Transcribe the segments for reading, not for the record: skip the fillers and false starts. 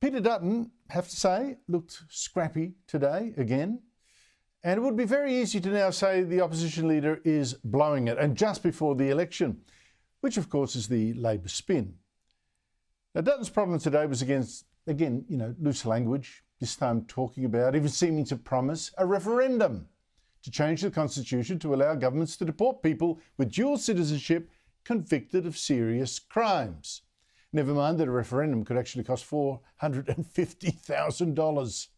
Peter Dutton, have to say, looked scrappy today again. And it would be very easy to now say the opposition leader is blowing it, and just before the election, which of course is the Labor spin. Now, Dutton's problem today was again, loose language, this time talking about, even seeming to promise, a referendum to change the constitution to allow governments to deport people with dual citizenship convicted of serious crimes. Never mind that a referendum could actually cost $450,000.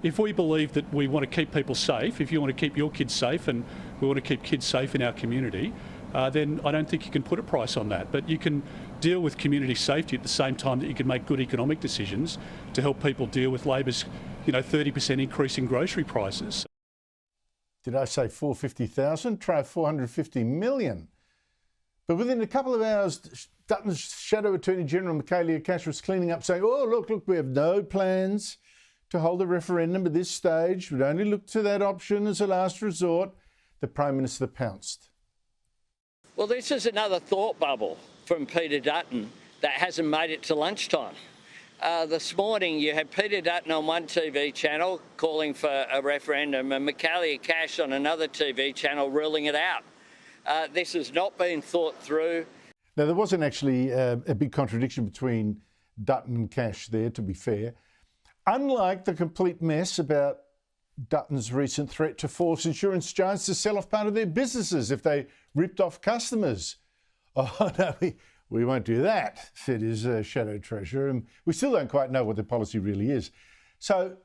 If we believe that we want to keep people safe, if you want to keep your kids safe and we want to keep kids safe in our community, then I don't think you can put a price on that. But you can deal with community safety at the same time that you can make good economic decisions to help people deal with Labor's 30% increase in grocery prices. Did I say 450,000? Try 450 million. But within a couple of hours, Dutton's Shadow Attorney General Michaelia Cash was cleaning up, saying, oh, look, we have no plans to hold a referendum at this stage. We'd only look to that option as a last resort. The Prime Minister pounced. Well, this is another thought bubble from Peter Dutton that hasn't made it to lunchtime. This morning you had Peter Dutton on one TV channel calling for a referendum and Michaelia Cash on another TV channel ruling it out. This has not been thought through. Now, there wasn't actually a big contradiction between Dutton and Cash there, to be fair. Unlike the complete mess about Dutton's recent threat to force insurance giants to sell off part of their businesses if they ripped off customers. Oh, no, we won't do that, said his shadow treasurer. And we still don't quite know what the policy really is. So,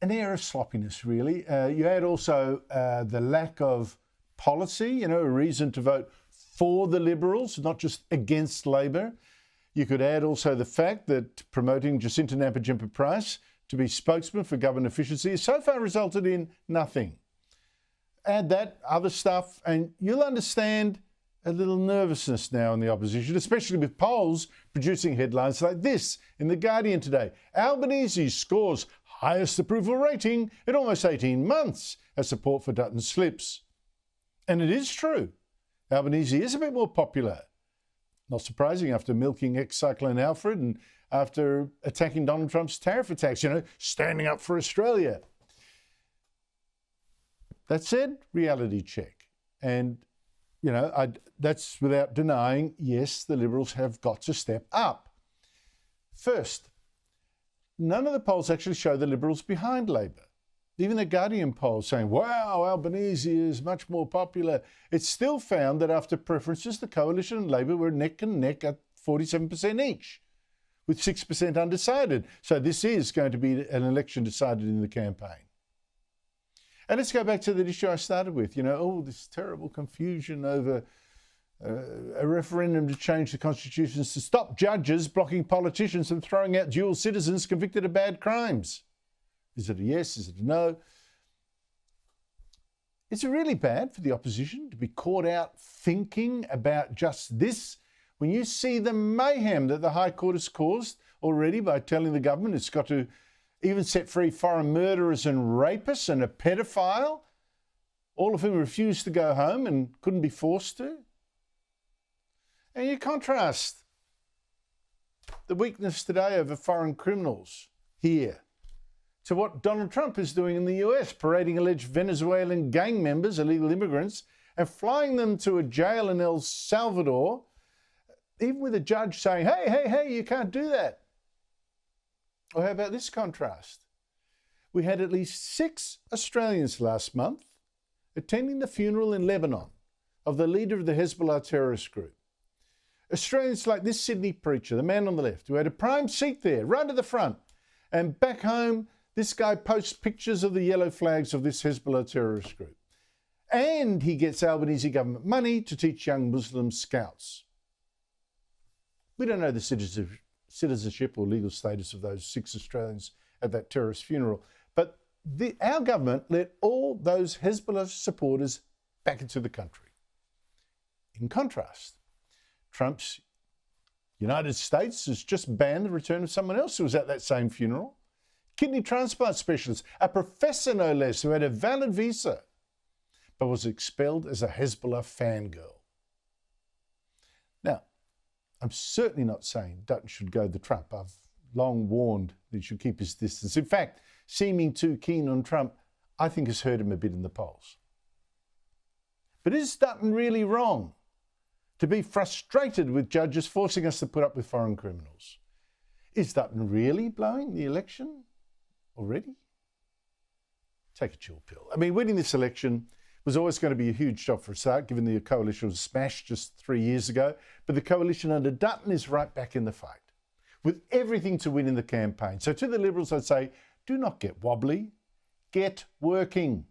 an air of sloppiness, really. You had also the lack of policy, a reason to vote for the Liberals, not just against Labor. You could add also the fact that promoting Jacinta Nampijinpa-Price to be spokesman for government efficiency has so far resulted in nothing. Add that, other stuff, and you'll understand a little nervousness now in the opposition, especially with polls producing headlines like this in The Guardian today. Albanese scores highest approval rating in almost 18 months as support for Dutton slips. And it is true. Albanese is a bit more popular. Not surprising after milking ex-Cyclone Alfred and after attacking Donald Trump's tariff attacks, standing up for Australia. That said, reality check. And, that's without denying, yes, the Liberals have got to step up. First, none of the polls actually show the Liberals behind Labor. Even the Guardian poll saying, wow, Albanese is much more popular. It's still found that after preferences, the Coalition and Labor were neck and neck at 47% each, with 6% undecided. So this is going to be an election decided in the campaign. And let's go back to the issue I started with, this terrible confusion over a referendum to change the constitutions to stop judges blocking politicians from throwing out dual citizens convicted of bad crimes. Is it a yes? Is it a no? Is it really bad for the opposition to be caught out thinking about just this when you see the mayhem that the High Court has caused already by telling the government it's got to even set free foreign murderers and rapists and a pedophile, all of whom refused to go home and couldn't be forced to? And you contrast the weakness today over foreign criminals here to what Donald Trump is doing in the US, parading alleged Venezuelan gang members, illegal immigrants, and flying them to a jail in El Salvador, even with a judge saying, hey, you can't do that. Or how about this contrast? We had at least 6 Australians last month attending the funeral in Lebanon of the leader of the Hezbollah terrorist group. Australians like this Sydney preacher, the man on the left, who had a prime seat there, right at the front. And back home, this guy posts pictures of the yellow flags of this Hezbollah terrorist group. And he gets Albanese government money to teach young Muslim scouts. We don't know the citizenship or legal status of those 6 Australians at that terrorist funeral, but our government let all those Hezbollah supporters back into the country. In contrast, Trump's United States has just banned the return of someone else who was at that same funeral. Kidney transplant specialist, a professor no less, who had a valid visa, but was expelled as a Hezbollah fangirl. Now, I'm certainly not saying Dutton should go the Trump. I've long warned that he should keep his distance. In fact, seeming too keen on Trump, I think has hurt him a bit in the polls. But is Dutton really wrong to be frustrated with judges forcing us to put up with foreign criminals? Is Dutton really blowing the election already? Take a chill pill. I mean, winning this election was always going to be a huge job for a start, given the coalition was smashed just 3 years ago. But the coalition under Dutton is right back in the fight, with everything to win in the campaign. So to the Liberals, I'd say, do not get wobbly, get working.